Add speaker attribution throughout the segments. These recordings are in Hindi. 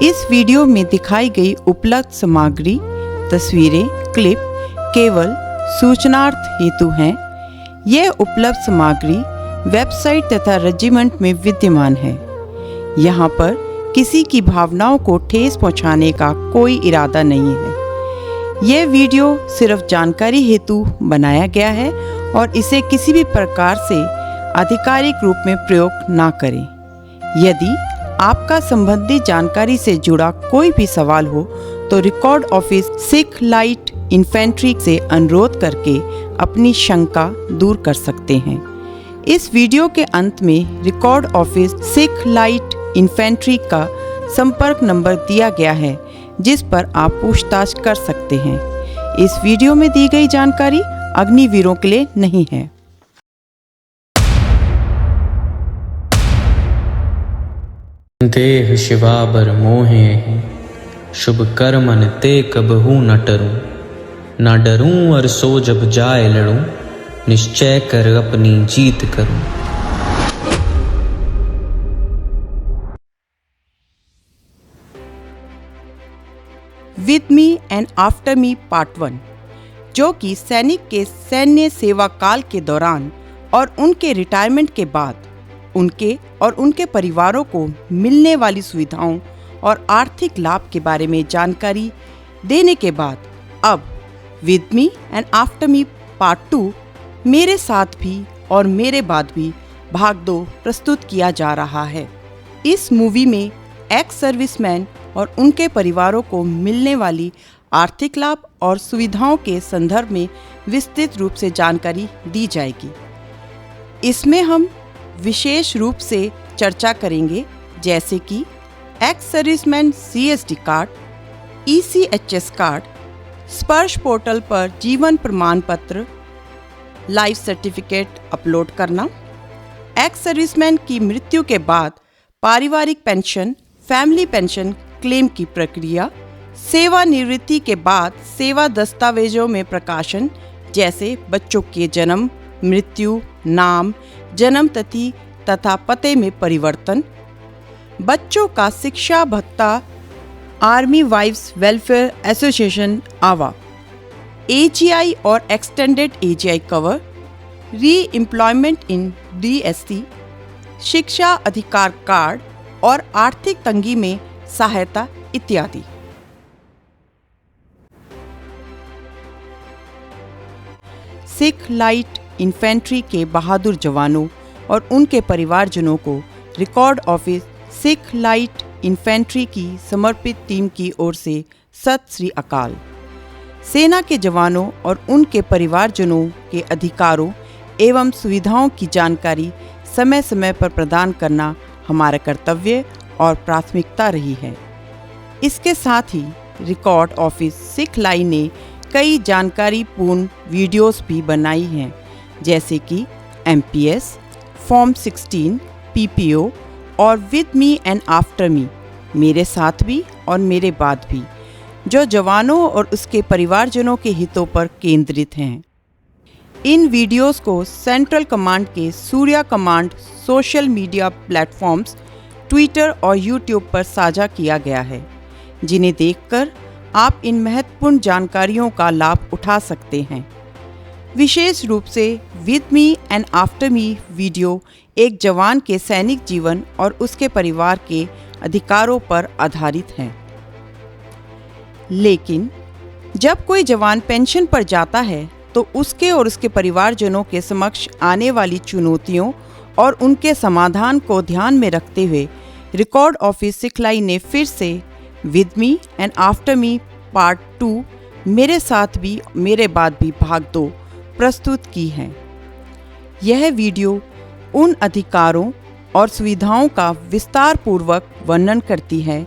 Speaker 1: इस वीडियो में दिखाई गई उपलब्ध सामग्री, तस्वीरें, क्लिप केवल सूचनार्थ हेतु हैं। यह उपलब्ध सामग्री वेबसाइट तथा रेजिमेंट में विद्यमान है। यहाँ पर किसी की भावनाओं को ठेस पहुँचाने का कोई इरादा नहीं है। यह वीडियो सिर्फ जानकारी हेतु बनाया गया है और इसे किसी भी प्रकार से आधिकारिक रूप में प्रयोग ना करें। यदि आपका संबंधित जानकारी से जुड़ा कोई भी सवाल हो तो record office Sikh light infantry से अनुरोध करके अपनी शंका दूर कर सकते हैं। इस वीडियो के अंत में record office Sikh light infantry का संपर्क नंबर दिया गया है, जिस पर आप पूछताछ कर सकते हैं। इस वीडियो में दी गई जानकारी अग्निवीरों के लिए नहीं है।
Speaker 2: देह शिवाबर मोहे शुभ कर्मन ते कबहू न टरूं, न डरूं और सो जब जाए लड़ूं, निश्चय कर अपनी जीत करूं।
Speaker 1: With me and after me part 1, जो कि सैनिक के सैन्य सेवा काल के दौरान और उनके रिटायरमेंट के बाद उनके और उनके परिवारों को मिलने वाली सुविधाओं और आर्थिक लाभ के बारे में जानकारी देने के बाद अब with me and after me part 2 मेरे साथ भी और मेरे बाद भी भाग 2 प्रस्तुत किया जा रहा है। इस मूवी में एक्स सर्विसमैन और उनके परिवारों को मिलने वाली आर्थिक लाभ और सुविधाओं के संदर्भ में विस्तृत रूप से जानकारी दी जाएगी। इसमें हम विशेष रूप से चर्चा करेंगे, जैसे कि ex serviceman CSD card, ECHS card, स्पर्श पोर्टल पर जीवन प्रमाण पत्र, लाइफ सर्टिफिकेट अपलोड करना, एक्स सर्विसमैन की मृत्यु के बाद पारिवारिक पेंशन, फैमिली पेंशन क्लेम की प्रक्रिया, सेवानिवृत्ति के बाद सेवा दस्तावेजों में प्रकाशन, जैसे बच्चों के जन्म, मृत्यु, नाम, जन्म तिथि तथा पते में परिवर्तन, बच्चों का शिक्षा भत्ता, आर्मी वाइव्स वेलफेयर एसोसिएशन आवा, AGI और एक्सटेंडेड AGI कवर, री एम्प्लॉयमेंट इन DSC, शिक्षा अधिकार कार्ड और आर्थिक तंगी में सहायता इत्यादि। सिख लाइट इन्फेंट्री के बहादुर जवानों और उनके परिवारजनों को record office Sikh light infantry की समर्पित टीम की ओर से सत श्री अकाल। सेना के जवानों और उनके परिवारजनों के अधिकारों एवं सुविधाओं की जानकारी समय समय पर प्रदान करना हमारा कर्तव्य और प्राथमिकता रही है। इसके साथ ही रिकॉर्ड ऑफिस सिख लाइट ने कई जानकारीपूर्ण वीडियोस भी बनाई हैं, जैसे कि MPS, फॉर्म 16, PPO और with me and after me, मेरे साथ भी और मेरे बाद भी, जो जवानों और उसके परिवारजनों के हितों पर केंद्रित हैं। इन वीडियोस को सेंट्रल कमांड के Surya command social media platforms Twitter और यूट्यूब पर साझा किया गया है, जिन्हें देखकर आप इन महत्वपूर्ण जानकारियों का लाभ उठा सकते हैं। विशेष रूप से with me and after me video एक जवान के सैनिक जीवन और उसके परिवार के अधिकारों पर आधारित है। लेकिन जब कोई जवान पेंशन पर जाता है तो उसके और उसके परिवारजनों के समक्ष आने वाली चुनौतियों और उनके समाधान को ध्यान में रखते हुए रिकॉर्ड ऑफिस सिख लाइट ने फिर से with me and after me part 2 मेरे साथ भी मेरे बाद भी भाग 2 प्रस्तुत की है। यह वीडियो उन अधिकारों और सुविधाओं का विस्तार पूर्वक वर्णन करती है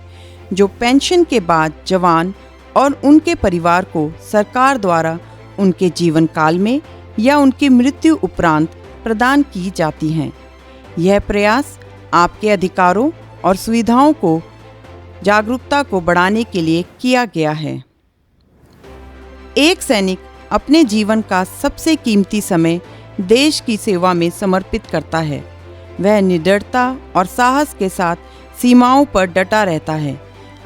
Speaker 1: जो पेंशन के बाद जवान और उनके परिवार को सरकार द्वारा उनके जीवन काल में या उनकी मृत्यु उपरांत प्रदान की जाती हैं। यह प्रयास आपके अधिकारों और सुविधाओं को जागरूकता को बढ़ाने के लिए किया गया है। एक सैनिक अपने जीवन का सबसे कीमती समय देश की सेवा में समर्पित करता है। वह निडरता और साहस के साथ सीमाओं पर डटा रहता है।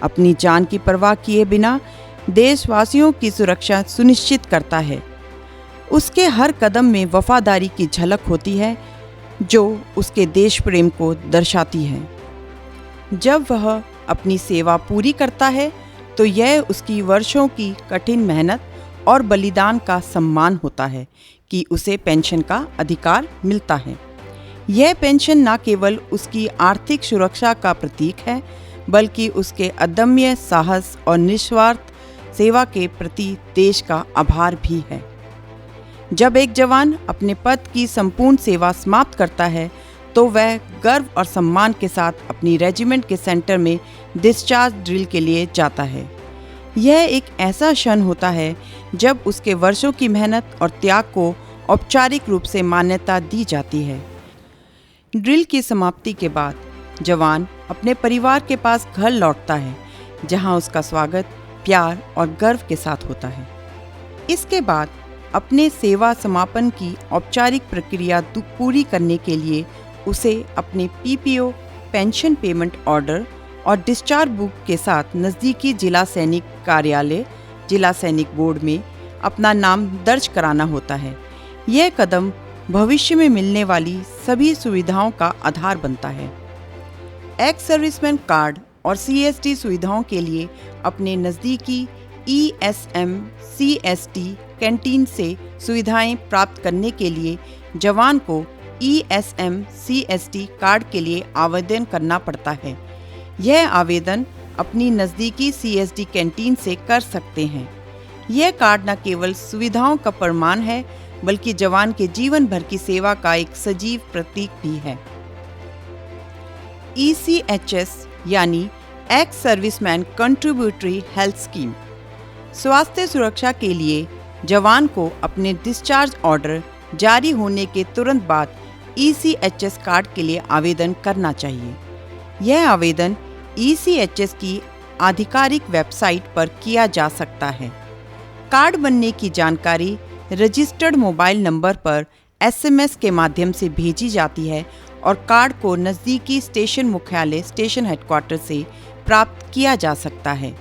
Speaker 1: अपनी जान की परवाह किए बिना देशवासियों की सुरक्षा सुनिश्चित करता है। उसके हर कदम में वफादारी की झलक होती है जो उसके देश प्रेम को दर्शाती है। जब वह अपनी सेवा पूरी करता है तो यह उसकी वर्षों की कठिन मेहनत और बलिदान का सम्मान होता है कि उसे पेंशन का अधिकार मिलता है। यह पेंशन न केवल उसकी आर्थिक सुरक्षा का प्रतीक है, बल्कि उसके अदम्य साहस और निस्वार्थ सेवा के प्रति देश का आभार भी है। जब एक जवान अपने पद की संपूर्ण सेवा समाप्त करता है तो वह गर्व और सम्मान के साथ अपनी रेजिमेंट के सेंटर में डिस्चार्ज ड्रिल के लिए जाता है। यह एक ऐसा क्षण होता है जब उसके वर्षों की मेहनत और त्याग को औपचारिक रूप से मान्यता दी जाती है। ड्रिल की समाप्ति के बाद जवान अपने परिवार के पास घर लौटता है, जहां उसका स्वागत प्यार और गर्व के साथ होता है। इसके बाद अपने सेवा समापन की औपचारिक प्रक्रिया पूरी करने के लिए उसे अपने पीपीओ, पेंशन पेमेंट ऑर्डर और डिस्चार्ज बुक के साथ नज़दीकी जिला सैनिक कार्यालय, जिला सैनिक बोर्ड में अपना नाम दर्ज कराना होता है। यह कदम भविष्य में मिलने वाली सभी सुविधाओं का आधार बनता है। एक्स सर्विसमैन कार्ड और सीएसटी सुविधाओं के लिए अपने नज़दीकी ESM CST कैंटीन से सुविधाएं प्राप्त करने के लिए जवान को ESM CST कार्ड के लिए आवेदन करना पड़ता है। यह आवेदन अपनी नज़दीकी CST कैंटीन से कर सकते हैं। यह कार्ड न केवल सुविधाओं का प्रमाण है, बल्कि जवान के जीवन भर की सेवा का एक सजीव प्रतीक भी है। ECHS यानी ex serviceman contributory health scheme स्वास्थ्य सुरक्षा के लिए जवान को अपने डिस्चार्ज ऑर्डर जारी होने के तुरंत बाद ECHS कार्ड के लिए आवेदन करना चाहिए। यह आवेदन ECHS की आधिकारिक वेबसाइट पर किया जा सकता है। कार्ड बनने की जानकारी रजिस्टर्ड मोबाइल नंबर पर SMS के माध्यम से भेजी जाती है और कार्ड को नज़दीकी स्टेशन मुख्यालय, स्टेशन हेडक्वार्टर से प्राप्त किया जा सकता है।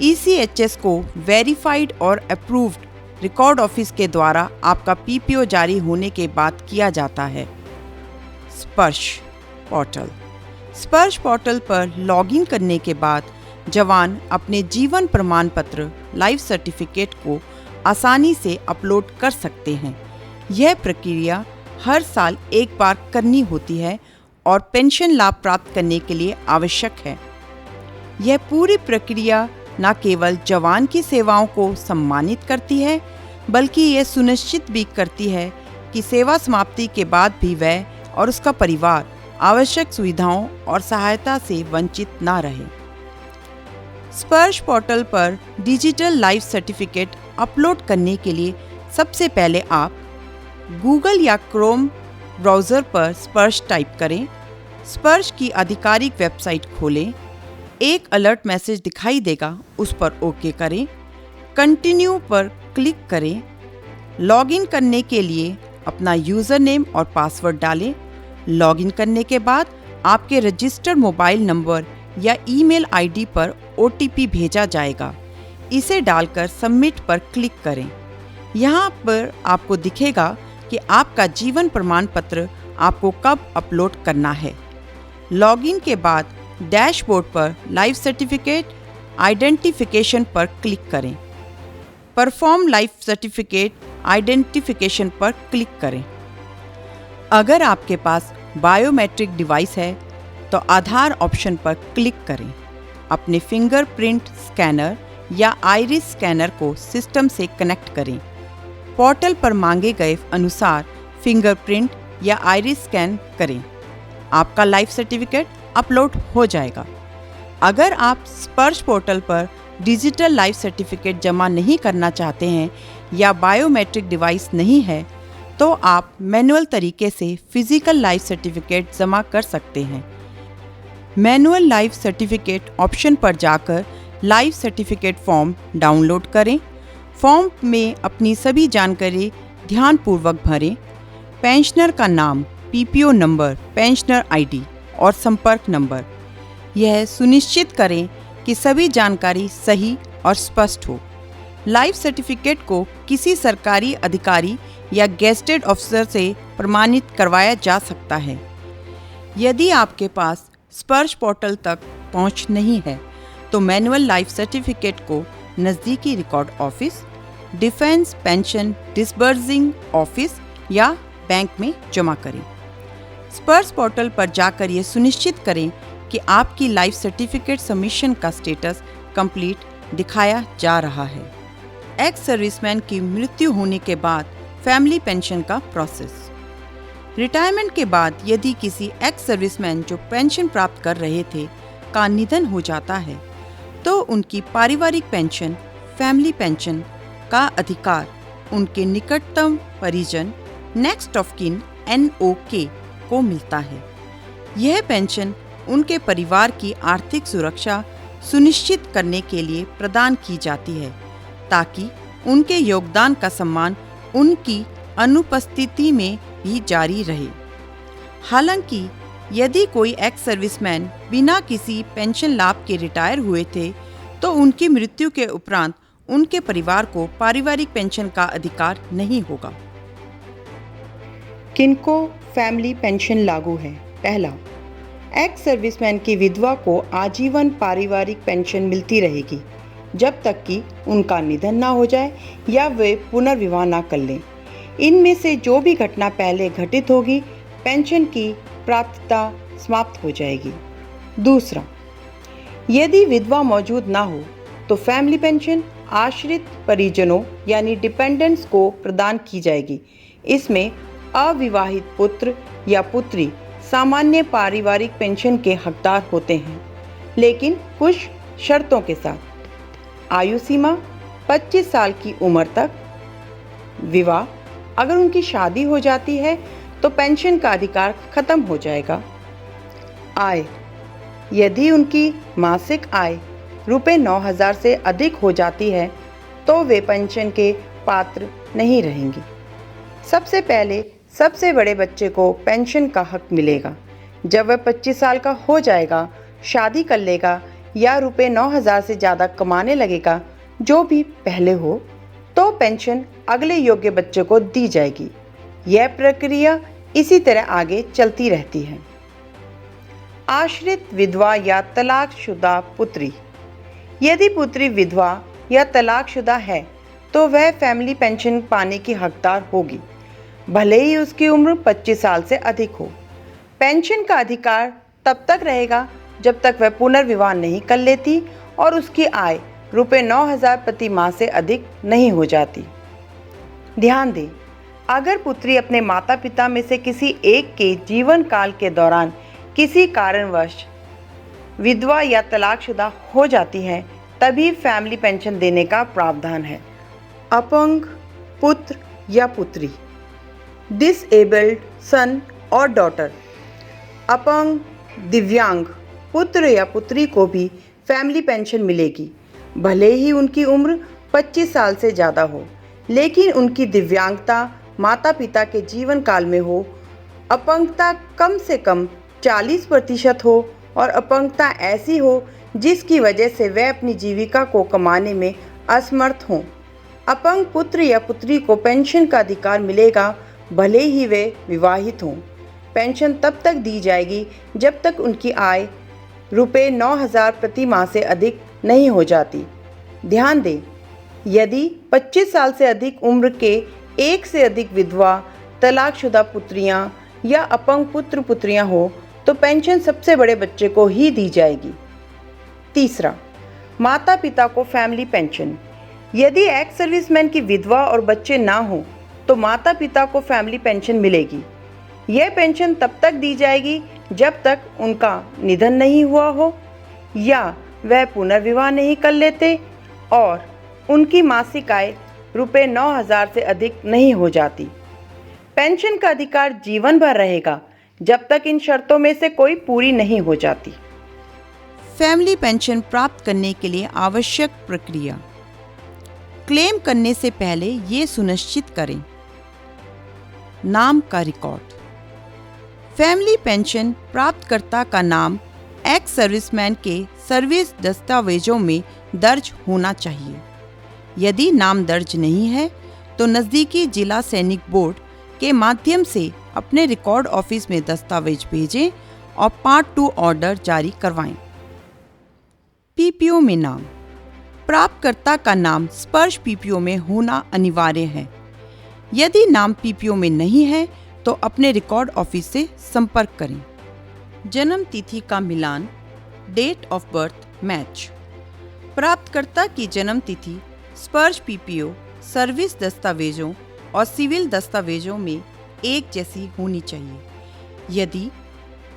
Speaker 1: ECHS को वेरीफाइड और अप्रूव्ड रिकॉर्ड ऑफिस के द्वारा आपका PPO जारी होने के बाद किया जाता है। स्पर्श पोर्टल पर लॉगिन करने के बाद जवान अपने जीवन प्रमाण पत्र लाइफ सर्टिफिकेट को आसानी से अपलोड कर सकते हैं। यह प्रक्रिया हर साल एक बार करनी होती है और पेंशन लाभ प्राप्त करने के लिए आवश्यक है। यह पूरी प्रक्रिया न केवल जवान की सेवाओं को सम्मानित करती है, बल्कि यह सुनिश्चित भी करती है कि सेवा समाप्ति के बाद भी वह और उसका परिवार आवश्यक सुविधाओं और सहायता से वंचित न रहे। स्पर्श पोर्टल पर डिजिटल लाइफ सर्टिफिकेट अपलोड करने के लिए सबसे पहले आप गूगल या क्रोम ब्राउज़र पर स्पर्श टाइप करें। स्पर्श की आधिकारिक वेबसाइट खोलें। एक अलर्ट मैसेज दिखाई देगा, उस पर ओके करें। कंटिन्यू पर क्लिक करें। लॉगिन करने के लिए अपना यूज़र नेम और पासवर्ड डालें। लॉगिन करने के बाद आपके रजिस्टर्ड मोबाइल नंबर या ईमेल आईडी पर OTP भेजा जाएगा। इसे डालकर सबमिट पर क्लिक करें। यहाँ पर आपको दिखेगा कि आपका जीवन प्रमाण पत्र आपको कब अपलोड करना है। लॉगिन के बाद डैशबोर्ड पर लाइफ सर्टिफिकेट आइडेंटिफिकेशन पर क्लिक करें। परफॉर्म लाइफ सर्टिफिकेट आइडेंटिफिकेशन पर क्लिक करें। अगर आपके पास बायोमेट्रिक डिवाइस है तो आधार ऑप्शन पर क्लिक करें। अपने फिंगरप्रिंट स्कैनर या आइरिस स्कैनर को सिस्टम से कनेक्ट करें। पोर्टल पर मांगे गए अनुसार फिंगरप्रिंट या आइरिस स्कैन करें। आपका लाइफ सर्टिफिकेट अपलोड हो जाएगा। अगर आप स्पर्श पोर्टल पर डिजिटल लाइफ सर्टिफिकेट जमा नहीं करना चाहते हैं या बायोमेट्रिक डिवाइस नहीं है, तो आप मैनुअल तरीके से फिजिकल लाइफ सर्टिफिकेट जमा कर सकते हैं। मैनुअल लाइफ सर्टिफिकेट ऑप्शन पर जाकर लाइफ सर्टिफिकेट फॉर्म डाउनलोड करें। फॉर्म में अपनी सभी जानकारी ध्यानपूर्वक भरें। पेंशनर का नाम, PPO नंबर, पेंशनर ID और संपर्क नंबर। यह सुनिश्चित करें कि कि सभी जानकारी सही और स्पष्ट हो। लाइफ सर्टिफिकेट को किसी सरकारी अधिकारी या गेस्टेड ऑफिसर से प्रमाणित करवाया जा सकता है। यदि आपके पास स्पर्श पोर्टल तक पहुंच नहीं है तो मैनुअल लाइफ सर्टिफिकेट को नज़दीकी record office, defence pension disbursing office या बैंक में जमा करें। स्पर्श पोर्टल पर जाकर ये सुनिश्चित करें कि आपकी लाइफ सर्टिफिकेट सबमिशन का स्टेटस कंप्लीट दिखाया जा रहा है। एक्स सर्विसमैन की मृत्यु होने के बाद फैमिली पेंशन का प्रोसेस। रिटायरमेंट के बाद यदि किसी एक्स सर्विसमैन जो पेंशन प्राप्त कर रहे थे का निधन हो जाता है तो उनकी पारिवारिक पेंशन, फैमिली पेंशन का अधिकार उनके निकटतम परिजन नेक्स्ट ऑफ किन NOK को मिलता है। यह पेंशन उनके परिवार की आर्थिक सुरक्षा सुनिश्चित करने के लिए प्रदान की जाती है ताकि उनके योगदान का सम्मान उनकी अनुपस्थिति में भी जारी रहे। हालांकि यदि कोई एक्स सर्विसमैन बिना किसी पेंशन लाभ के रिटायर हुए थे तो उनकी मृत्यु के उपरांत उनके परिवार को पारिवारिक पेंशन का अधिकार नहीं होगा। किनको फैमिली पेंशन लागू है? पहला, एक्स सर्विसमैन की विधवा को आजीवन पारिवारिक पेंशन मिलती रहेगी जब तक कि उनका निधन ना हो जाए या वे पुनर्विवाह ना कर लें। इनमें से जो भी घटना पहले घटित होगी, पेंशन की प्राप्यता समाप्त हो जाएगी। दूसरा, यदि विधवा मौजूद ना हो तो फैमिली पेंशन आश्रित परिजनों यानी डिपेंडेंट्स को प्रदान की जाएगी। इसमें अविवाहित पुत्र या पुत्री सामान्य पारिवारिक पेंशन के हकदार होते हैं, लेकिन कुछ शर्तों के साथ। आयु सीमा 25 साल की उम्र तक। विवाह, अगर उनकी शादी हो जाती है तो पेंशन का अधिकार खत्म हो जाएगा। आय, यदि उनकी मासिक आय रुपये 9,000 से अधिक हो जाती है तो वे पेंशन के पात्र नहीं रहेंगी। सबसे पहले सबसे बड़े बच्चे को पेंशन का हक मिलेगा। जब वह 25 साल का हो जाएगा, शादी कर लेगा या रुपये 9,000 से ज़्यादा कमाने लगेगा, जो भी पहले हो, तो पेंशन अगले योग्य बच्चे को दी जाएगी। यह प्रक्रिया इसी तरह आगे चलती रहती है। आश्रित विधवा या तलाकशुदा पुत्री। यदि पुत्री विधवा या तलाकशुदा है तो वह फैमिली पेंशन पाने की हकदार होगी, भले ही उसकी उम्र 25 साल से अधिक हो। पेंशन का अधिकार तब तक रहेगा जब तक वह पुनर्विवाह नहीं कर लेती और उसकी आय रुपये 9,000 प्रति माह से अधिक नहीं हो जाती। ध्यान दें, अगर पुत्री अपने माता पिता में से किसी एक के जीवन काल के दौरान किसी कारणवश विधवा या तलाकशुदा हो जाती है, तभी फैमिली पेंशन देने का प्रावधान है। अपंग पुत्र या पुत्री, डिसेबल्ड सन और डॉटर। अपंग दिव्यांग पुत्र या पुत्री को भी फैमिली पेंशन मिलेगी, भले ही उनकी उम्र 25 साल से ज़्यादा हो, लेकिन उनकी दिव्यांगता माता पिता के जीवन काल में हो, अपंगता कम से कम 40% हो और अपंगता ऐसी हो जिसकी वजह से वह अपनी जीविका को कमाने में असमर्थ हों। अपंग पुत्र या पुत्री को पेंशन का अधिकार मिलेगा, भले ही वे विवाहित हों। पेंशन तब तक दी जाएगी जब तक उनकी आय रुपये 9,000 प्रति माह से अधिक नहीं हो जाती। ध्यान दें, यदि 25 साल से अधिक उम्र के एक से अधिक विधवा, तलाकशुदा पुत्रियां या अपंग पुत्र पुत्रियां हो तो पेंशन सबसे बड़े बच्चे को ही दी जाएगी। तीसरा, माता पिता को फैमिली पेंशन। यदि एक्स सर्विसमैन की विधवा और बच्चे ना हो तो माता पिता को फैमिली पेंशन मिलेगी। यह पेंशन तब तक दी जाएगी जब तक उनका निधन नहीं हुआ हो या वह पुनर्विवाह नहीं कर लेते और उनकी मासिक आय रुपये 9,000 से अधिक नहीं हो जाती। पेंशन का अधिकार जीवन भर रहेगा जब तक इन शर्तों में से कोई पूरी नहीं हो जाती। फैमिली पेंशन प्राप्त करने के लिए आवश्यक प्रक्रिया। क्लेम करने से पहले ये सुनिश्चित करें: नाम का रिकॉर्ड। फैमिली पेंशन प्राप्तकर्ता का नाम एक्स सर्विसमैन के सर्विस दस्तावेजों में दर्ज होना चाहिए। यदि नाम दर्ज नहीं है तो नज़दीकी जिला सैनिक बोर्ड के माध्यम से अपने रिकॉर्ड ऑफिस में दस्तावेज भेजें और पार्ट 2 ऑर्डर जारी करवाएं। पीपीओ में नाम। प्राप्तकर्ता का नाम स्पर्श पीपीओ में होना अनिवार्य है। यदि नाम पीपीओ में नहीं है तो अपने रिकॉर्ड ऑफिस से संपर्क करें। जन्म तिथि का मिलान, डेट ऑफ बर्थ मैच। प्राप्तकर्ता की जन्म तिथि स्पर्श पीपीओ, सर्विस दस्तावेजों और सिविल दस्तावेजों में एक जैसी होनी चाहिए। यदि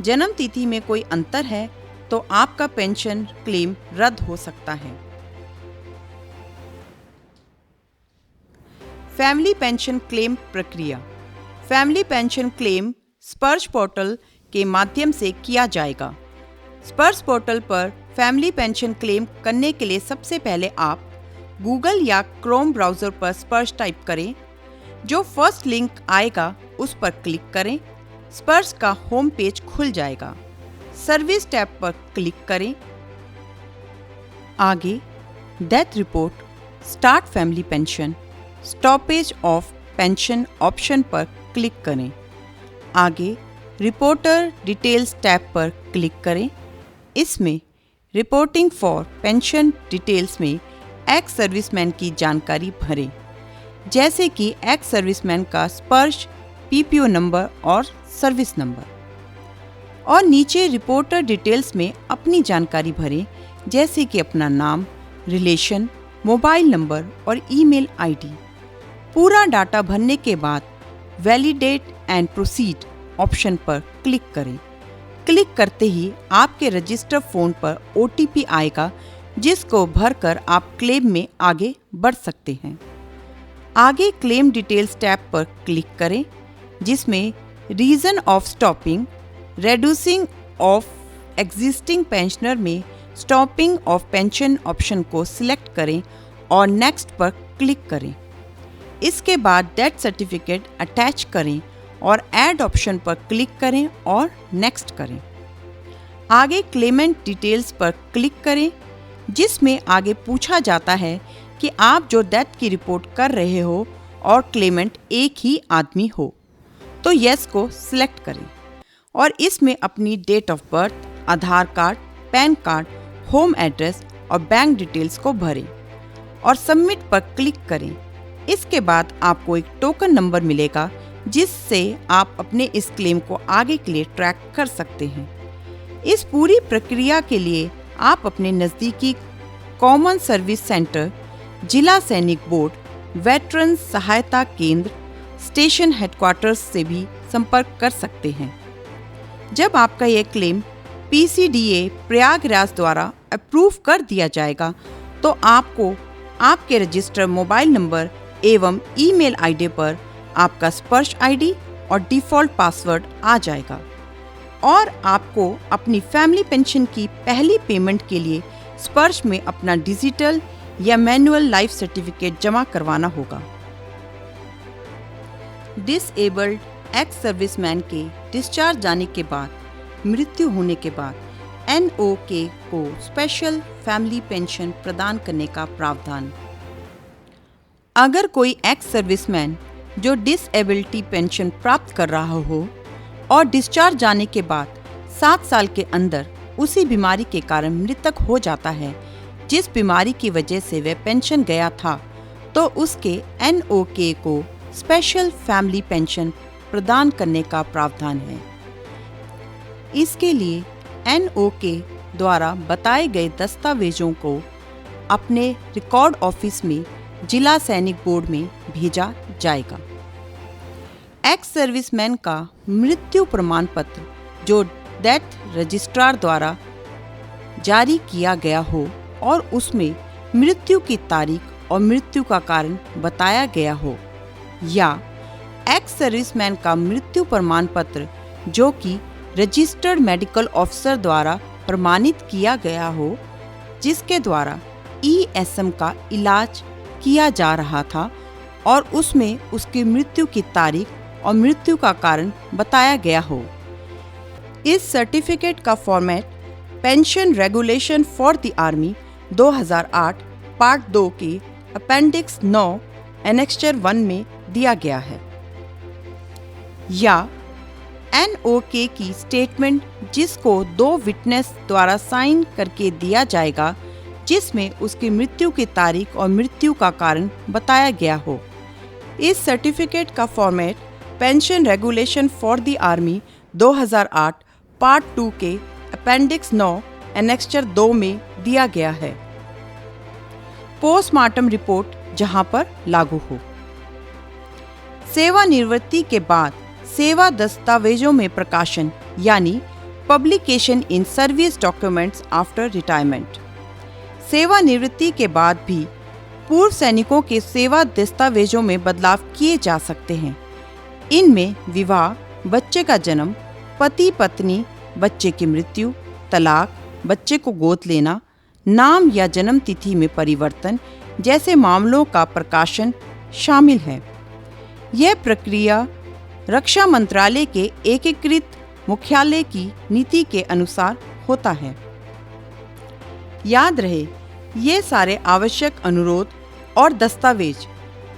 Speaker 1: जन्म तिथि में कोई अंतर है तो आपका पेंशन क्लेम रद्द हो सकता है। फैमिली पेंशन क्लेम प्रक्रिया। फैमिली पेंशन क्लेम स्पर्श पोर्टल के माध्यम से किया जाएगा। स्पर्श पोर्टल पर फैमिली पेंशन क्लेम करने के लिए सबसे पहले आप गूगल या क्रोम ब्राउज़र पर स्पर्श टाइप करें। जो फर्स्ट लिंक आएगा उस पर क्लिक करें। स्पर्श का होम पेज खुल जाएगा। सर्विस टैब पर क्लिक करें। आगे death report, start family pension, stoppage of pension option पर क्लिक करें। आगे रिपोर्टर डिटेल्स टैब पर क्लिक करें। इसमें रिपोर्टिंग फॉर पेंशन डिटेल्स में एक्स सर्विसमैन की जानकारी भरें, जैसे कि एक्स सर्विसमैन का स्पर्श पीपीओ नंबर और सर्विस नंबर। और नीचे रिपोर्टर डिटेल्स में अपनी जानकारी भरें, जैसे कि अपना नाम, रिलेशन, मोबाइल नंबर और ईमेल आईडी। पूरा डाटा भरने के बाद वैलिडेट एंड प्रोसीड ऑप्शन पर क्लिक करें। क्लिक करते ही आपके रजिस्टर फ़ोन पर ओटीपी आएगा, जिसको भरकर आप क्लेम में आगे बढ़ सकते हैं। आगे क्लेम डिटेल्स टैब पर क्लिक करें, जिसमें reason of stopping, reducing of existing pensioner में स्टॉपिंग ऑफ पेंशन ऑप्शन को सिलेक्ट करें और नेक्स्ट पर क्लिक करें। इसके बाद डेथ सर्टिफिकेट अटैच करें और ऐड ऑप्शन पर क्लिक करें और नेक्स्ट करें। आगे क्लेमेंट डिटेल्स पर क्लिक करें, जिसमें आगे पूछा जाता है कि आप जो डेथ की रिपोर्ट कर रहे हो और क्लेमेंट एक ही आदमी हो, तो यस को सिलेक्ट करें और इसमें अपनी date of birth, Aadhaar card, PAN card, home address और बैंक डिटेल्स को भरें और सबमिट पर क्लिक करें। इसके बाद आपको एक टोकन नंबर मिलेगा, जिससे आप अपने इस क्लेम को आगे के लिए ट्रैक कर सकते हैं। इस पूरी प्रक्रिया के लिए आप अपने नज़दीकी कॉमन सर्विस सेंटर, जिला सैनिक बोर्ड, वेटरन सहायता केंद्र, स्टेशन हेडक्वार्टर्स से भी संपर्क कर सकते हैं। जब आपका यह क्लेम पीसीडीए प्रयागराज द्वारा अप्रूव कर दिया जाएगा, तो आपको आपके रजिस्टर मोबाइल नंबर एवं ईमेल आईडी पर आपका स्पर्श आईडी और डिफ़ॉल्ट पासवर्ड आ जाएगा और आपको अपनी फैमिली पेंशन की पहली पेमेंट के लिए स्पर्श में अपना डिजिटल या मैनुअल लाइफ सर्टिफिकेट जमा करवाना होगा। डिसेबल्ड एक्स सर्विसमैन के डिस्चार्ज जाने के बाद, मृत्यु होने के बाद एनओके को स्पेशल फैमिली पेंशन प्रदान करने का प्रावधान। अगर कोई एक्स सर्विसमैन जो डिसेबिलिटी पेंशन प्राप्त कर रहा हो और डिस्चार्ज जाने के बाद 7 साल के अंदर उसी बीमारी के कारण मृतक हो जाता है जिस बीमारी की वजह से वह पेंशन गया था, तो उसके एनओके को स्पेशल फैमिली पेंशन प्रदान करने का प्रावधान है। इसके लिए एनओके द्वारा बताए गए दस्तावेजों को अपने रिकॉर्ड ऑफिस में जिला सैनिक बोर्ड में भेजा जाएगा। एक्स सर्विसमैन का मृत्यु प्रमाण पत्र जो डेथ रजिस्ट्रार द्वारा जारी किया गया हो और उसमें मृत्यु की तारीख और मृत्यु का कारण बताया गया हो, या एक्स सर्विसमैन का मृत्यु प्रमाण पत्र जो कि रजिस्टर्ड मेडिकल ऑफिसर द्वारा प्रमाणित किया गया हो, जिसके द्वारा ईएसएम का इलाज किया जा रहा था और उसमें उसकी मृत्यु की तारीख और मृत्यु का कारण बताया गया हो। इस सर्टिफिकेट का format pension regulation for the army 2008 part 2 के अपेंडिक्स 9 एनेक्स्चर 1 में दिया गया है, या NOK की स्टेटमेंट जिसको 2 विटनेस द्वारा साइन करके दिया जाएगा, जिसमें उसकी मृत्यु की तारीख और मृत्यु का कारण बताया गया हो। इस सर्टिफिकेट का format pension regulation for the army 2008 part 2 के अपेंडिक्स 9 एनेक्स्चर 2 में दिया गया है। पोस्टमार्टम रिपोर्ट जहां पर लागू हो। सेवानिवृत्ति के बाद सेवा दस्तावेजों में प्रकाशन यानी publication in service documents after retirement. सेवानिवृत्ति के बाद भी पूर्व सैनिकों के सेवा दस्तावेजों में बदलाव किए जा सकते हैं। इनमें विवाह, बच्चे का जन्म, पति पत्नी, बच्चे की मृत्यु, तलाक, बच्चे को गोद लेना, नाम या जन्म तिथि में परिवर्तन जैसे मामलों का प्रकाशन शामिल है। यह प्रक्रिया रक्षा मंत्रालय के एकीकृत मुख्यालय की नीति के अनुसार होता है। याद रहे, ये सारे आवश्यक अनुरोध और दस्तावेज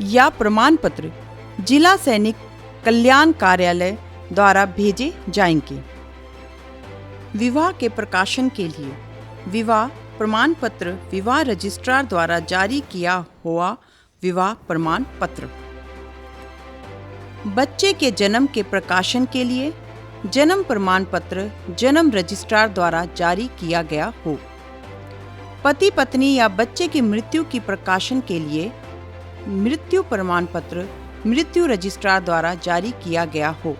Speaker 1: या प्रमाण पत्र जिला सैनिक कल्याण कार्यालय द्वारा भेजे जाएंगे। विवाह के प्रकाशन के लिए विवाह प्रमाण पत्र विवाह रजिस्ट्रार द्वारा जारी किया हुआ विवाह प्रमाण पत्र। बच्चे के जन्म के प्रकाशन के लिए जन्म प्रमाण पत्र जन्म रजिस्ट्रार द्वारा जारी किया गया हो। पति पत्नी या बच्चे की मृत्यु की प्रकाशन के लिए मृत्यु प्रमाण पत्र मृत्यु रजिस्ट्रार द्वारा जारी किया गया हो।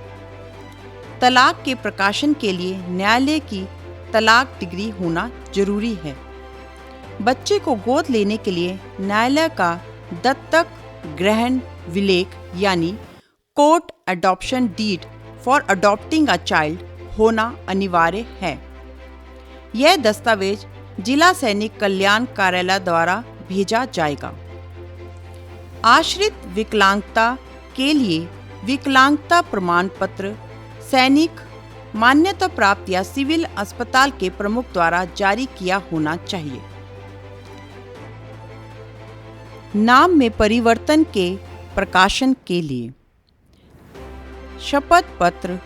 Speaker 1: तलाक के प्रकाशन के लिए न्यायालय की तलाक डिग्री होना जरूरी है। बच्चे को गोद लेने के लिए न्यायालय का दत्तक ग्रहण विलेख यानी court adoption deed for adopting a child होना अनिवार्य है। यह दस्तावेज जिला सैनिक कल्याण कार्यालय द्वारा भेजा जाएगा। आश्रित विकलांगता के लिए विकलांगता प्रमाण पत्र सैनिक मान्यता प्राप्त या सिविल अस्पताल के प्रमुख द्वारा जारी किया होना चाहिए। नाम में परिवर्तन के प्रकाशन के लिए शपथ पत्र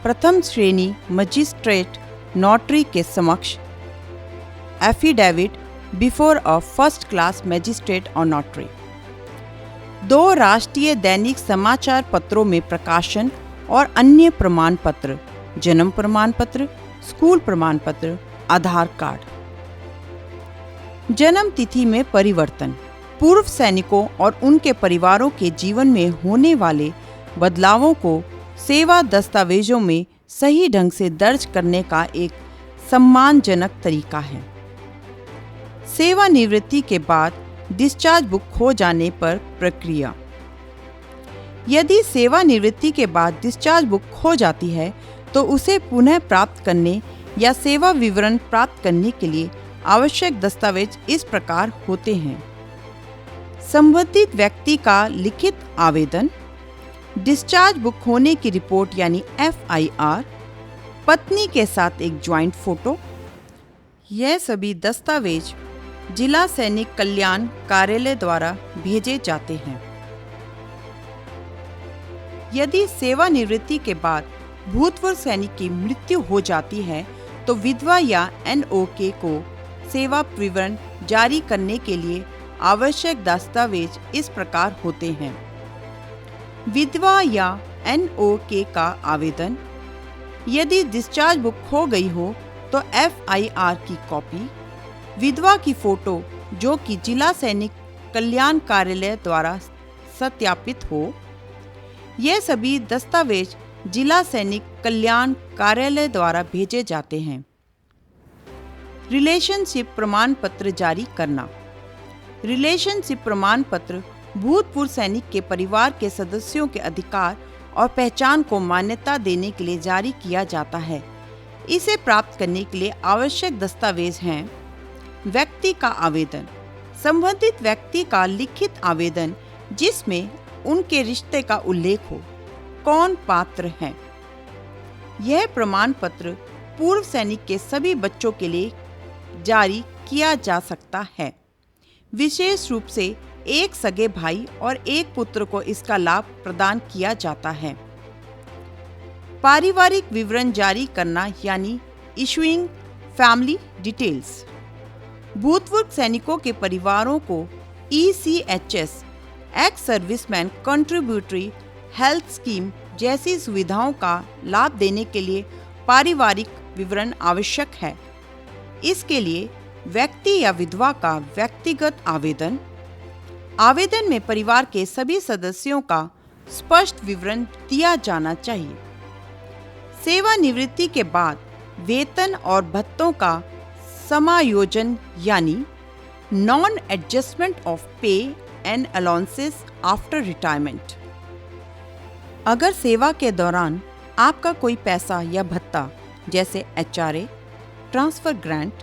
Speaker 1: प्रथम श्रेणी मजिस्ट्रेट नोटरी के समक्ष affidavit before a first class magistrate और नोटरी। 2 राष्ट्रीय दैनिक समाचार पत्रों में प्रकाशन और अन्य प्रमाण पत्र जन्म प्रमाण पत्र, स्कूल प्रमाण पत्र, आधार कार्ड। जन्म तिथि में परिवर्तन पूर्व सैनिकों और उनके परिवारों के जीवन में होने वाले बदलावों को सेवा दस्तावेजों में सही ढंग से दर्ज करने का एक सम्मानजनक तरीका है। सेवानिवृत्ति के बाद डिस्चार्ज बुक खो जाने पर प्रक्रिया। यदि सेवानिवृत्ति के बाद डिस्चार्ज बुक खो जाती है तो उसे पुनः प्राप्त करने या सेवा विवरण प्राप्त करने के लिए आवश्यक दस्तावेज इस प्रकार होते हैं। संबंधित व्यक्ति का लिखित आवेदन, डिस्चार्ज बुक होने की रिपोर्ट यानी FIR, पत्नी के साथ एक ज्वाइंट फोटो। यह सभी दस्तावेज जिला सैनिक कल्याण कार्यालय द्वारा भेजे जाते हैं। यदि सेवानिवृत्ति के बाद भूतपूर्व सैनिक की मृत्यु हो जाती है तो विधवा या NOK को सेवा विवरण जारी करने के लिए आवश्यक दस्तावेज इस प्रकार होते हैं। विधवा या NOK का आवेदन, यदि डिस्चार्ज बुक खो गई हो तो FIR की कॉपी, विधवा की फोटो जो कि जिला सैनिक कल्याण कार्यालय द्वारा सत्यापित हो। ये सभी दस्तावेज जिला सैनिक कल्याण कार्यालय द्वारा भेजे जाते हैं। रिलेशनशिप प्रमाण पत्र जारी करना। रिलेशनशिप प्रमाण पत्र भूतपूर्व सैनिक के परिवार के सदस्यों के अधिकार और पहचान को मान्यता देने के लिए जारी किया जाता है। इसे प्राप्त करने के लिए आवश्यक दस्तावेज हैं: व्यक्ति का आवेदन, संबंधित व्यक्ति का लिखित आवेदन जिसमें उनके रिश्ते का उल्लेख हो, कौन पात्र हैं। यह प्रमाण पत्र पूर्व सैनिक के सभी बच्चों के लिए जारी किया जा सकता है। विशेष रूप से एक सगे भाई और एक पुत्र को इसका लाभ प्रदान किया जाता है। पारिवारिक विवरण जारी करना यानी इशूइंग फैमिली डिटेल्स। भूतपूर्व सैनिकों के परिवारों को ECHS ex serviceman contributory health scheme जैसी सुविधाओं का लाभ देने के लिए पारिवारिक विवरण आवश्यक है। इसके लिए व्यक्ति या विधवा का व्यक्तिगत आवेदन में परिवार के सभी सदस्यों का स्पष्ट विवरण दिया जाना चाहिए। सेवानिवृत्ति के बाद वेतन और भत्तों का समायोजन यानी नॉन एडजस्टमेंट ऑफ पे एंड अलाउंसेस आफ्टर रिटायरमेंट। अगर सेवा के दौरान आपका कोई पैसा या भत्ता जैसे HRA, transfer grant,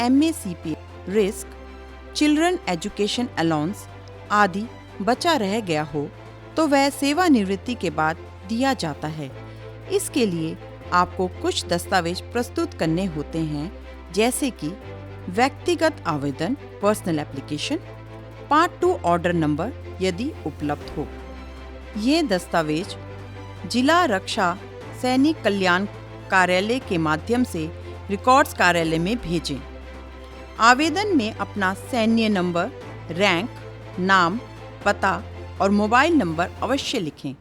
Speaker 1: MACP, risk, children education allowance आदि बचा रह गया हो तो वह सेवानिवृत्ति के बाद दिया जाता है। इसके लिए आपको कुछ दस्तावेज प्रस्तुत करने होते हैं, जैसे कि व्यक्तिगत आवेदन personal application, part 2 order number यदि उपलब्ध हो। ये दस्तावेज जिला रक्षा सैनिक कल्याण कार्यालय के माध्यम से रिकॉर्ड्स कार्यालय में भेजें। आवेदन में अपना सैन्य नंबर, रैंक, नाम, पता और मोबाइल नंबर अवश्य लिखें।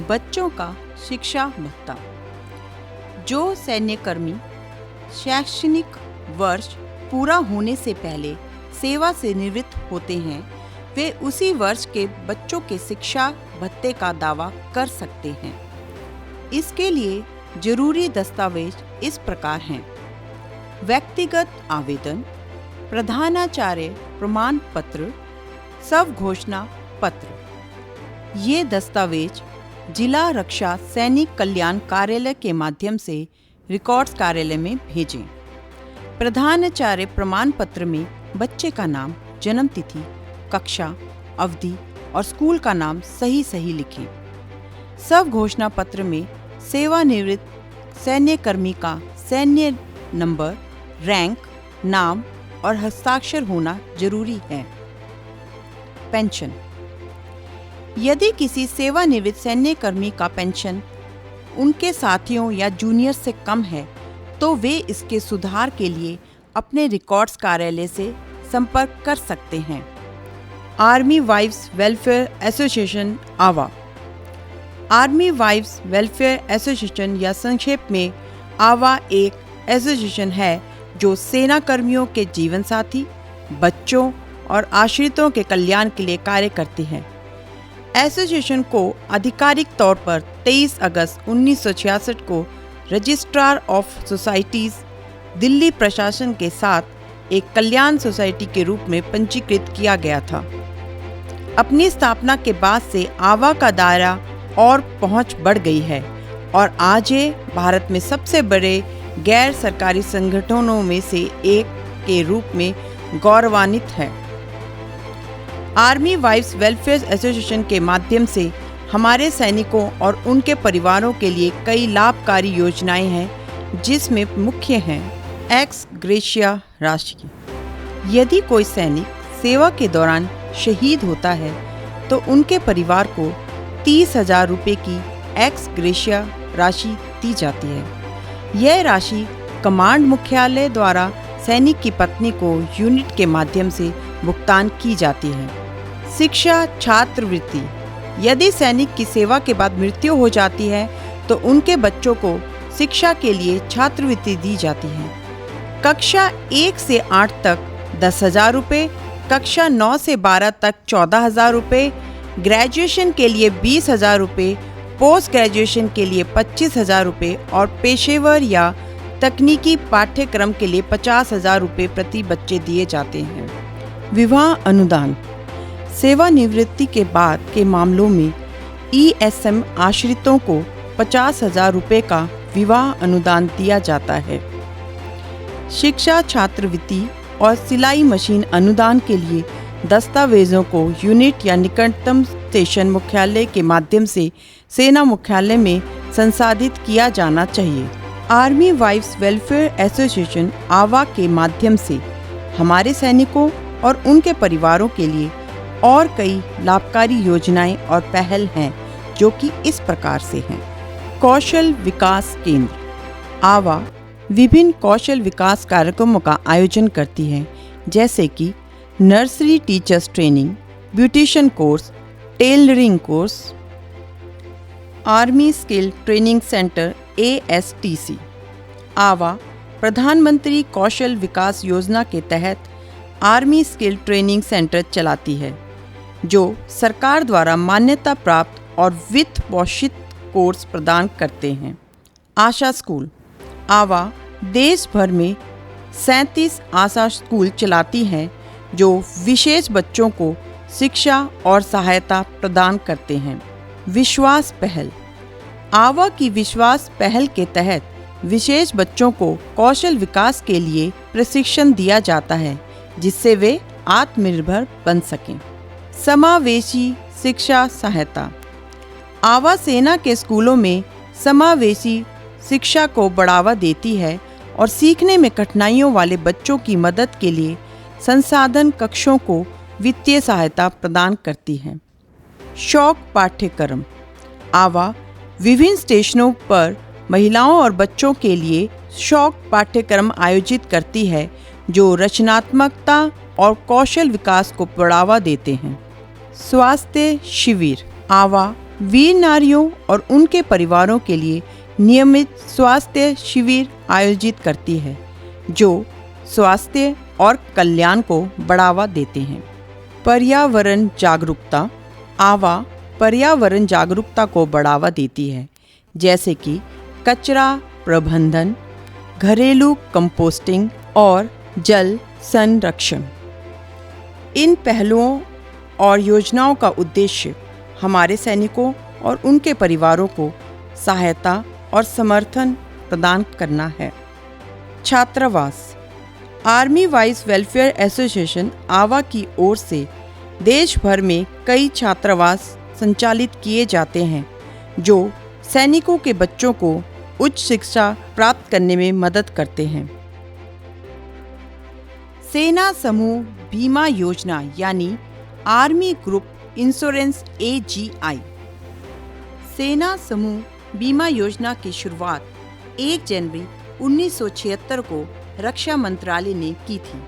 Speaker 1: बच्चों का शिक्षा भत्ता। जो सैन्यकर्मी शैक्षणिक वर्ष पूरा होने से पहले सेवा से निवृत्त होते हैं, वे उसी वर्ष के बच्चों के शिक्षा भत्ते का दावा कर सकते हैं। इसके लिए जरूरी दस्तावेज इस प्रकार हैं: व्यक्तिगत आवेदन, प्रधानाचार्य प्रमाण पत्र, स्वघोषणा पत्र। ये दस्तावेज जिला रक्षा सैनिक कल्याण कार्यालय के माध्यम से रिकॉर्ड्स कार्यालय में भेजें। प्रधानाचार्य प्रमाण पत्र में बच्चे का नाम, जन्म तिथि, कक्षा, अवधि और स्कूल का नाम सही लिखें। स्वघोषणा पत्र में सेवानिवृत्त सैन्यकर्मी का सैन्य नंबर, रैंक, नाम और हस्ताक्षर होना जरूरी है। पेंशन। यदि किसी सेवानिवृत्त सैन्यकर्मी का पेंशन उनके साथियों या जूनियर से कम है तो वे इसके सुधार के लिए अपने रिकॉर्ड्स कार्यालय से संपर्क कर सकते हैं। आर्मी वाइव्स वेलफेयर एसोसिएशन आवा। आर्मी वाइव्स वेलफेयर एसोसिएशन या संक्षेप में आवा एक एसोसिएशन है जो सेना कर्मियों के जीवन साथी, बच्चों और आश्रितों के कल्याण के लिए कार्य करती है। एसोसिएशन को आधिकारिक तौर पर 23 अगस्त 1966 को रजिस्ट्रार ऑफ सोसाइटीज दिल्ली प्रशासन के साथ एक कल्याण सोसाइटी के रूप में पंजीकृत किया गया था। अपनी स्थापना के बाद से आवा का दायरा और पहुंच बढ़ गई है और आज ये भारत में सबसे बड़े गैर सरकारी संगठनों में से एक के रूप में गौरवान्वित है। आर्मी वाइव्स वेलफेयर एसोसिएशन के माध्यम से हमारे सैनिकों और उनके परिवारों के लिए कई लाभकारी योजनाएं हैं, जिसमें मुख्य हैं एक्स ग्रेशिया राशि। यदि कोई सैनिक सेवा के दौरान शहीद होता है तो उनके परिवार को 30,000 रुपये की एक्स ग्रेशिया राशि दी जाती है। यह राशि कमांड मुख्यालय द्वारा सैनिक की पत्नी को यूनिट के माध्यम से भुगतान की जाती है। शिक्षा छात्रवृत्ति। यदि सैनिक की सेवा के बाद मृत्यु हो जाती है तो उनके बच्चों को शिक्षा के लिए छात्रवृत्ति दी जाती है। कक्षा 1 से 8 तक 10,000 रुपये, कक्षा 9 से 12 तक 14,000 रुपये, ग्रेजुएशन के लिए 20,000 रुपये, पोस्ट ग्रेजुएशन के लिए 25,000 रुपये और पेशेवर या तकनीकी पाठ्यक्रम के लिए 50,000 रुपये प्रति बच्चे दिए जाते हैं। विवाह अनुदान। सेवानिवृत्ति के बाद के मामलों में ESM आश्रितों को 50,000 रुपये का विवाह अनुदान दिया जाता है। शिक्षा छात्रवृत्ति और सिलाई मशीन अनुदान के लिए दस्तावेजों को यूनिट या निकटतम स्टेशन मुख्यालय के माध्यम से सेना मुख्यालय में संसाधित किया जाना चाहिए। आर्मी वाइफ्स वेलफेयर एसोसिएशन आवा के माध्यम से हमारे सैनिकों और उनके परिवारों के लिए और कई लाभकारी योजनाएं और पहल हैं जो कि इस प्रकार से हैं। कौशल विकास केंद्र आवा विभिन्न कौशल विकास कार्यक्रमों का आयोजन करती है, जैसे कि nursery teachers training, beautician course, tailoring course. Army skill training centre ASTC आवा प्रधानमंत्री कौशल विकास योजना के तहत आर्मी स्किल ट्रेनिंग सेंटर चलाती है, जो सरकार द्वारा मान्यता प्राप्त और वित्त पोषित कोर्स प्रदान करते हैं। आशा स्कूल आवा देश भर में 37 आशा स्कूल चलाती हैं, जो विशेष बच्चों को शिक्षा और सहायता प्रदान करते हैं। विश्वास पहल आवा की विश्वास पहल के तहत विशेष बच्चों को कौशल विकास के लिए प्रशिक्षण दिया जाता है, जिससे वे आत्मनिर्भर बन सकें। समावेशी शिक्षा सहायता आवा सेना के स्कूलों में समावेशी शिक्षा को बढ़ावा देती है और सीखने में कठिनाइयों वाले बच्चों की मदद के लिए संसाधन कक्षों को वित्तीय सहायता प्रदान करती है। शौक पाठ्यक्रम आवा विभिन्न स्टेशनों पर महिलाओं और बच्चों के लिए शौक पाठ्यक्रम आयोजित करती है, जो रचनात्मकता और कौशल विकास को बढ़ावा देते हैं। स्वास्थ्य शिविर आवा वीर नारियों और उनके परिवारों के लिए नियमित स्वास्थ्य शिविर आयोजित करती है, जो स्वास्थ्य और कल्याण को बढ़ावा देते हैं। पर्यावरण जागरूकता आवा पर्यावरण जागरूकता को बढ़ावा देती है, जैसे कि कचरा प्रबंधन, घरेलू कंपोस्टिंग और जल संरक्षण। इन पहलुओं और योजनाओं का उद्देश्य हमारे सैनिकों और उनके परिवारों को सहायता और समर्थन प्रदान करना है। छात्रावास आर्मी वाइफ्स वेलफेयर एसोसिएशन आवा की ओर से देश भर में कई छात्रावास संचालित किए जाते हैं, जो सैनिकों के बच्चों को उच्च शिक्षा प्राप्त करने में मदद करते हैं। सेना समूह बीमा योजना यानी आर्मी ग्रुप इंश्योरेंस AGI। सेना समूह बीमा योजना की शुरुआत 1 जनवरी 1976 को रक्षा मंत्रालय ने की थी।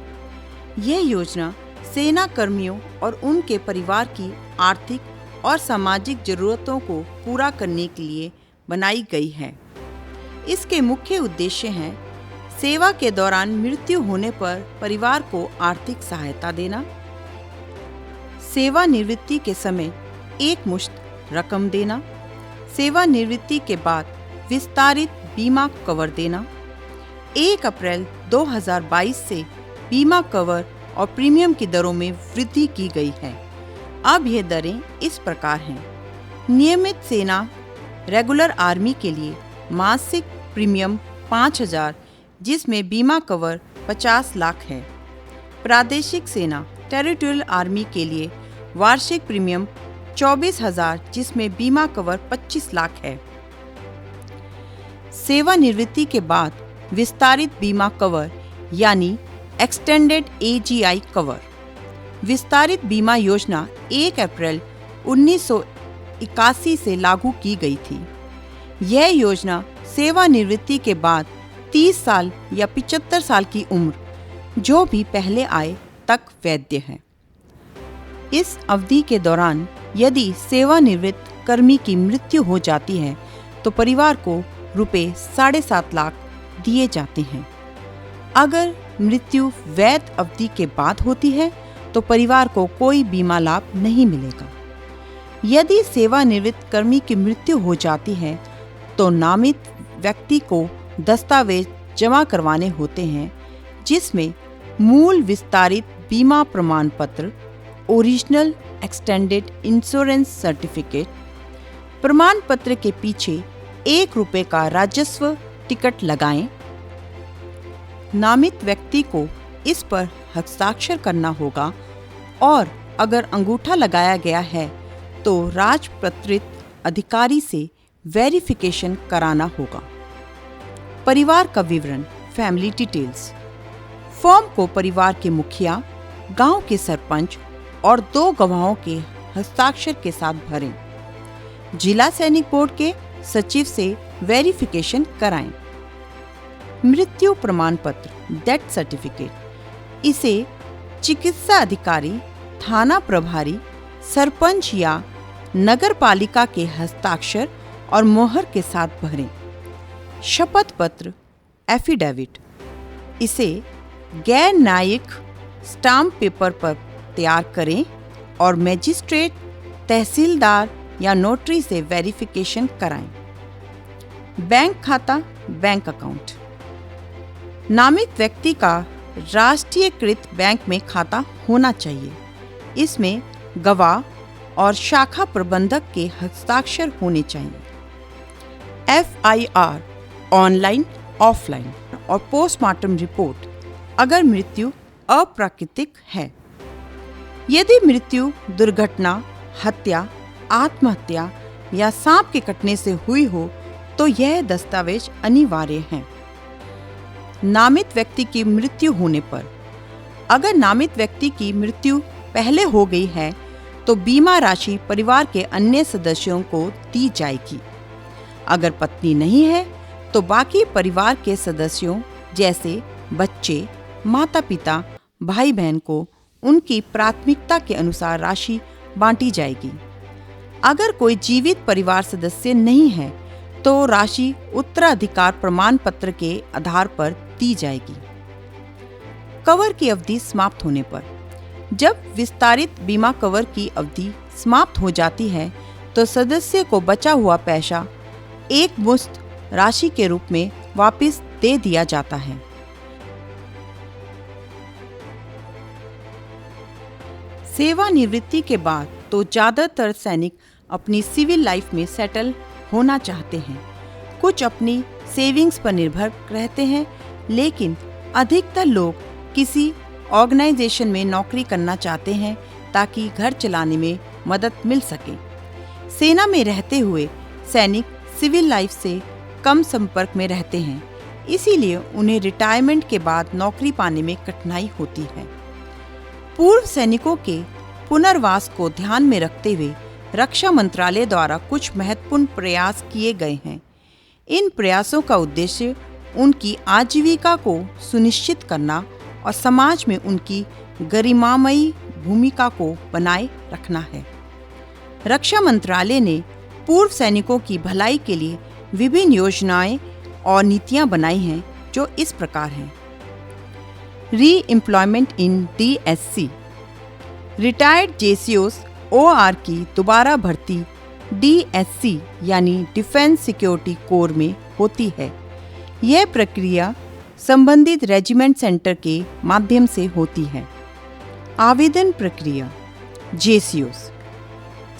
Speaker 1: यह योजना सेना कर्मियों और उनके परिवार की आर्थिक और सामाजिक जरूरतों को पूरा करने के लिए बनाई गई है। इसके मुख्य उद्देश्य हैं सेवा के दौरान मृत्यु होने पर परिवार को आर्थिक सहायता देना, सेवानिवृत्ति के समय एक मुश्त रकम देना, सेवानिवृत्ति के बाद विस्तारित बीमा कवर देना। 1 अप्रैल 2022 से बीमा कवर और प्रीमियम की दरों में वृद्धि की गई है। अब ये दरें इस प्रकार हैं। नियमित सेना रेगुलर आर्मी के लिए मासिक प्रीमियम 5,000, जिसमें बीमा कवर 50 लाख है। प्रादेशिक सेना टेरिटोरियल आर्मी के लिए वार्षिक प्रीमियम 24,000, जिसमें बीमा कवर 25 लाख है। सेवानिवृत्ति के बाद विस्तारित बीमा कवर यानी एक्सटेंडेड AGI कवर। विस्तारित बीमा योजना 1 अप्रैल 1981 से लागू की गई थी। यह योजना सेवानिवृत्ति के बाद 30 साल या 75 साल की उम्र जो भी पहले आए तक वैध है। इस अवधि के दौरान यदि सेवानिवृत्त कर्मी की मृत्यु हो जाती है तो परिवार को रुपए 7.5 लाख दिए जाते हैं। अगर मृत्यु वैध अवधि के बाद होती है तो परिवार को कोई बीमा लाभ नहीं मिलेगा। यदि सेवानिवृत्त कर्मी की मृत्यु हो जाती है तो नामित व्यक्ति को दस्तावेज जमा करवाने होते हैं, जिसमें मूल विस्तारित बीमा प्रमाण पत्र, ओरिजिनल एक्सटेंडेड इंश्योरेंस सर्टिफिकेट, प्रमाण पत्र के पीछे ₹1 का राजस्व टिकट लगाएं। नामित व्यक्ति को इस पर हस्ताक्षर करना होगा और अगर अंगूठा लगाया गया है तो राजपत्रित अधिकारी से वेरिफिकेशन कराना होगा। परिवार का विवरण, फैमिली डिटेल्स। फॉर्म को परिवार के मुखिया, गांव के सरपंच और 2 गवाहों के हस्ताक्षर के साथ भरें। जिला सैनिक बोर्ड के सचिव से वेरिफिकेशन कराएं। मृत्यु प्रमाण पत्र, डेथ सर्टिफिकेट, इसे चिकित्सा अधिकारी, थाना प्रभारी, सरपंच या नगर पालिका के हस्ताक्षर और मोहर के साथ भरें। शपथ पत्र, एफिडेविट, इसे गैर न्यायिक स्टाम्प पेपर पर तैयार करें और मजिस्ट्रेट, तहसीलदार या नोटरी से वेरिफिकेशन कराएं। बैंक खाता, बैंक अकाउंट, नामित व्यक्ति का राष्ट्रीयकृत बैंक में खाता होना चाहिए। इसमें गवाह और शाखा प्रबंधक के हस्ताक्षर होने चाहिए। FIR ऑनलाइन, ऑफलाइन और पोस्टमार्टम रिपोर्ट अगर मृत्यु अप्राकृतिक है। यदि मृत्यु दुर्घटना, हत्या, आत्महत्या या सांप के कटने से हुई हो तो यह दस्तावेज अनिवार्य हैं। नामित व्यक्ति की मृत्यु होने पर, अगर नामित व्यक्ति की मृत्यु पहले हो गई है तो बीमा राशि परिवार के अन्य सदस्यों को दी जाएगी। अगर पत्नी नहीं है तो बाकी परिवार के सदस्यों जैसे बच्चे, माता पिता, भाई बहन को उनकी प्राथमिकता के अनुसार राशि बांटी जाएगी। अगर कोई जीवित परिवार सदस्य नहीं है तो राशि उत्तराधिकार प्रमाण पत्र के आधार पर दी जाएगी। कवर की अवधि समाप्त होने पर, जब विस्तारित बीमा कवर की अवधि समाप्त हो जाती है तो सदस्य को बचा हुआ पैसा एक मुश्त राशि के रूप में वापस दे दिया जाता है। सेवानिवृत्ति के बाद तो ज्यादातर सैनिक अपनी सिविल लाइफ में सेटल होना चाहते हैं। कुछ अपनी सेविंग्स पर निर्भर रहते हैं, लेकिन अधिकतर लोग किसी ऑर्गेनाइजेशन में नौकरी करना चाहते हैं ताकि घर चलाने में मदद मिल सके। सेना में रहते हुए सैनिक सिविल लाइफ से कम संपर्क में रहते हैं, इसीलिए उन्हें रिटायरमेंट के बाद नौकरी पाने में कठिनाई होती है। पूर्व सैनिकों के पुनर्वास को ध्यान में रखते हुए रक्षा मंत्रालय द्वारा कुछ महत्वपूर्ण प्रयास किए गए हैं। इन प्रयासों का उद्देश्य उनकी आजीविका को सुनिश्चित करना और समाज में उनकी गरिमामयी भूमिका को बनाए रखना है। रक्षा मंत्रालय ने पूर्व सैनिकों की भलाई के लिए विभिन्न योजनाएं और नीतियां बनाई हैं, जो इस प्रकार हैं। री employment in DSC, retired JCOs OR की दोबारा भर्ती DSC यानी डिफेंस सिक्योरिटी कोर में होती है। यह प्रक्रिया संबंधित रेजिमेंट सेंटर के माध्यम से होती है। आवेदन प्रक्रिया, JCOs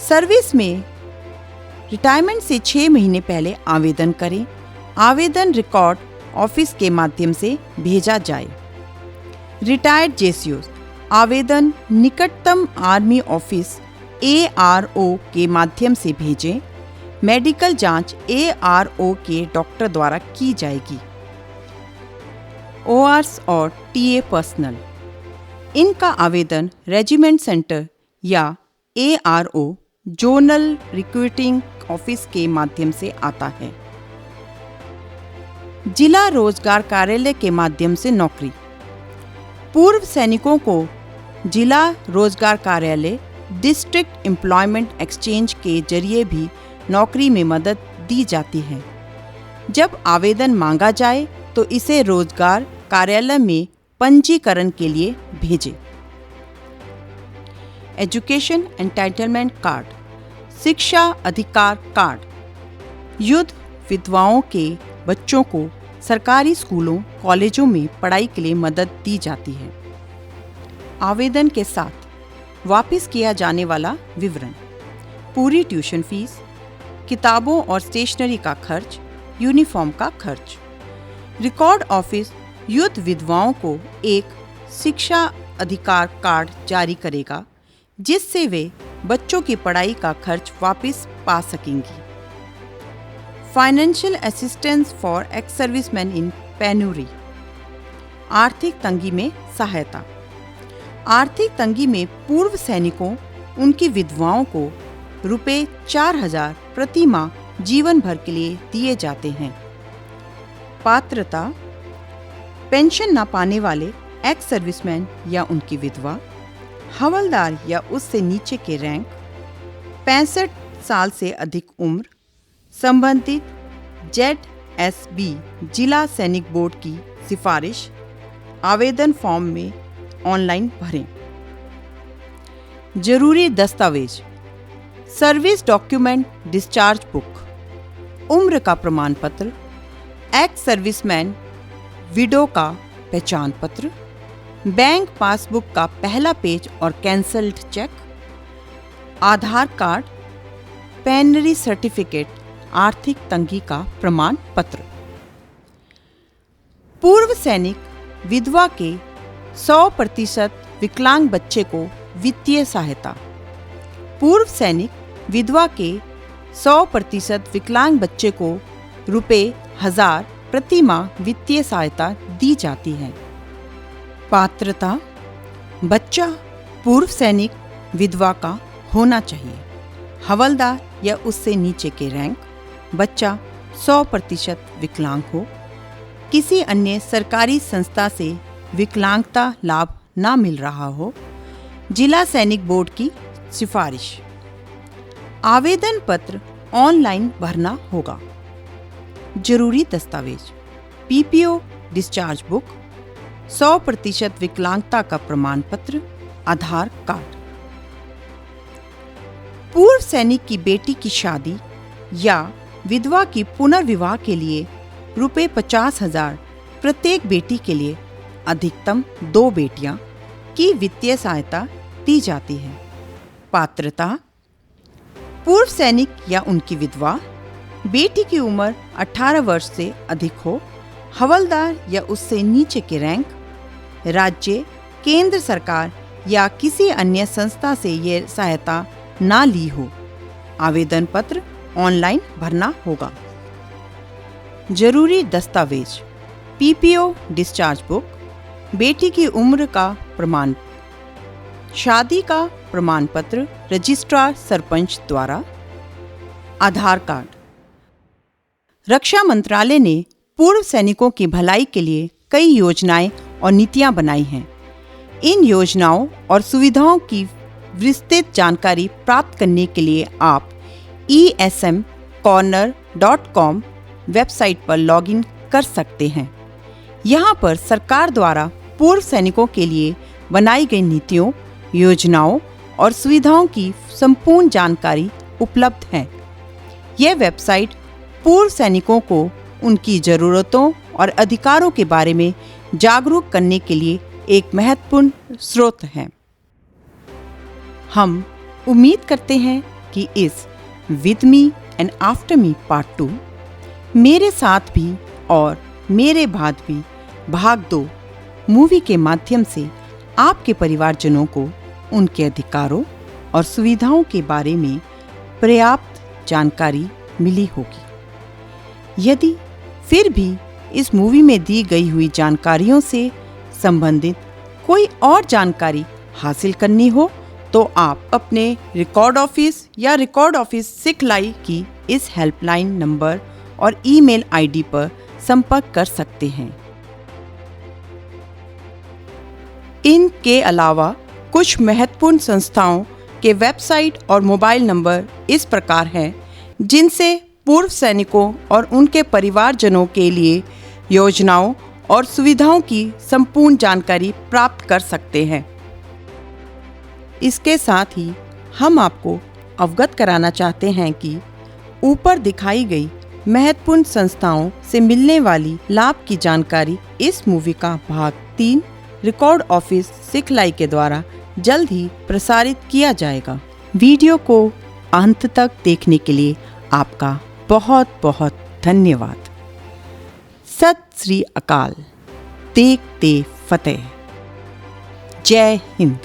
Speaker 1: सर्विस में रिटायरमेंट से 6 महीने पहले आवेदन करें। आवेदन रिकॉर्ड ऑफिस के माध्यम से भेजा जाए। रिटायर्ड JCOs आवेदन निकटतम आर्मी ऑफिस ARO के माध्यम से भेजें। मेडिकल जांच ARO के डॉक्टर द्वारा की जाएगी। ORs और TA पर्सनल, इनका आवेदन रेजिमेंट सेंटर या ARO जोनल रिक्रूटिंग ऑफिस के माध्यम से आता है। जिला रोजगार कार्यालय के माध्यम से नौकरी। पूर्व सैनिकों को जिला रोजगार कार्यालय, डिस्ट्रिक्ट एम्प्लॉयमेंट एक्सचेंज के जरिए भी नौकरी में मदद दी जाती है। जब आवेदन मांगा जाए तो इसे रोजगार कार्यालय में पंजीकरण के लिए भेजें। एजुकेशन एंटाइटलमेंट कार्ड, शिक्षा अधिकार कार्ड, युद्ध विधवाओं के बच्चों को सरकारी स्कूलों, कॉलेजों में पढ़ाई के लिए मदद दी जाती है। आवेदन के साथ वापस किया जाने वाला विवरण, पूरी ट्यूशन फीस, किताबों और स्टेशनरी का खर्च, यूनिफॉर्म का खर्च। रिकॉर्ड ऑफिस युद्ध विधवाओं को एक शिक्षा अधिकार कार्ड जारी करेगा, जिससे वे बच्चों की पढ़ाई का खर्च वापस पा सकेंगी। Financial assistance for ex serviceman in penury. आर्थिक तंगी में सहायता। आर्थिक तंगी में पूर्व सैनिकों, उनकी विधवाओं को रुपये 4,000 प्रति माह जीवन भर के लिए दिए जाते हैं। पात्रता: पेंशन न पाने वाले एक्स सर्विसमैन या उनकी विधवा, हवलदार या उससे नीचे के रैंक, 65 साल से अधिक उम्र, संबंधित ZSB जिला सैनिक बोर्ड की सिफारिश आवेदन फॉर्म में ऑनलाइन भरें। जरूरी दस्तावेज: सर्विस डॉक्यूमेंट, डिस्चार्ज बुक, उम्र का प्रमाण पत्र, एक्स सर्विसमैन विडो का पहचान पत्र, बैंक पासबुक का पहला पेज और कैंसल्ड चेक, आधार कार्ड, पेनरी सर्टिफिकेट, आर्थिक तंगी का प्रमाण पत्र। पूर्व सैनिक विधवा के 100% विकलांग बच्चे को वित्तीय सहायता। पूर्व सैनिक विधवा के 100% विकलांग बच्चे को रुपये 1,000 प्रति माह वित्तीय सहायता दी जाती है। पात्रता: बच्चा पूर्व सैनिक विधवा का होना चाहिए। हवलदार या उससे नीचे के रैंक, बच्चा 100% विकलांग हो, किसी अन्य सरकारी संस्था से विकलांगता लाभ ना मिल रहा हो, जिला सैनिक बोर्ड की सिफारिश। आवेदन पत्र ऑनलाइन भरना होगा। जरूरी दस्तावेज: PPO डिस्चार्ज बुक, 100% विकलांगता का प्रमाण पत्र, आधार कार्ड। पूर्व सैनिक की बेटी की शादी या विधवा की पुनर्विवाह के लिए रुपये 50,000 प्रत्येक बेटी के लिए अधिकतम 2 बेटियां की वित्तीय सहायता दी जाती है। पात्रता: पूर्व सैनिक या उनकी विधवा, बेटी की उम्र 18 वर्ष से अधिक हो, हवलदार या उससे नीचे के रैंक, राज्य, केंद्र सरकार या किसी अन्य संस्था से ये सहायता ना ली हो। आवेदन पत्र ऑनलाइन भरना होगा। जरूरी दस्तावेज: PPO डिस्चार्ज बुक, बेटी की उम्र का प्रमाण, शादी का प्रमाण पत्र रजिस्ट्रार सरपंच द्वारा, आधार कार्ड। रक्षा मंत्रालय ने पूर्व सैनिकों की भलाई के लिए कई योजनाएं और नीतियां बनाई हैं। इन योजनाओं और सुविधाओं की विस्तृत जानकारी प्राप्त करने के लिए आप esmcorner.com वेबसाइट पर लॉगिन कर सकते हैं। यहाँ पर सरकार द्वारा पूर्व सैनिकों के लिए बनाई गई नीतियों, योजनाओं और सुविधाओं की संपूर्ण जानकारी उपलब्ध है। यह वेबसाइट पूर्व सैनिकों को उनकी ज़रूरतों और अधिकारों के बारे में जागरूक करने के लिए एक महत्वपूर्ण स्रोत है। हम उम्मीद करते हैं कि इस with me and after me part 2 मेरे साथ भी और मेरे बाद भी भाग 2 मूवी के माध्यम से आपके परिवारजनों को उनके अधिकारों और सुविधाओं के बारे में पर्याप्त जानकारी मिली होगी। यदि फिर भी इस मूवी में दी गई हुई जानकारियों से संबंधित कोई और जानकारी हासिल करनी हो तो आप अपने रिकॉर्ड ऑफिस या रिकॉर्ड ऑफिस सिखलाई की इस हेल्पलाइन नंबर और ईमेल आईडी पर संपर्क कर सकते हैं। इनके अलावा कुछ महत्वपूर्ण संस्थाओं के वेबसाइट और मोबाइल नंबर इस प्रकार हैं जिनसे पूर्व सैनिकों और उनके परिवारजनों के लिए योजनाओं और सुविधाओं की संपूर्ण जानकारी प्राप्त कर सकते हैं। इसके साथ ही हम आपको अवगत कराना चाहते हैं कि ऊपर दिखाई गई महत्वपूर्ण संस्थाओं से मिलने वाली लाभ की जानकारी इस मूवी का भाग 3 रिकॉर्ड ऑफिस सिखलाई के द्वारा जल्द ही प्रसारित किया जाएगा। वीडियो को अंत तक देखने के लिए आपका बहुत बहुत धन्यवाद। सत श्री अकाल। देखते फतेह। जय हिंद।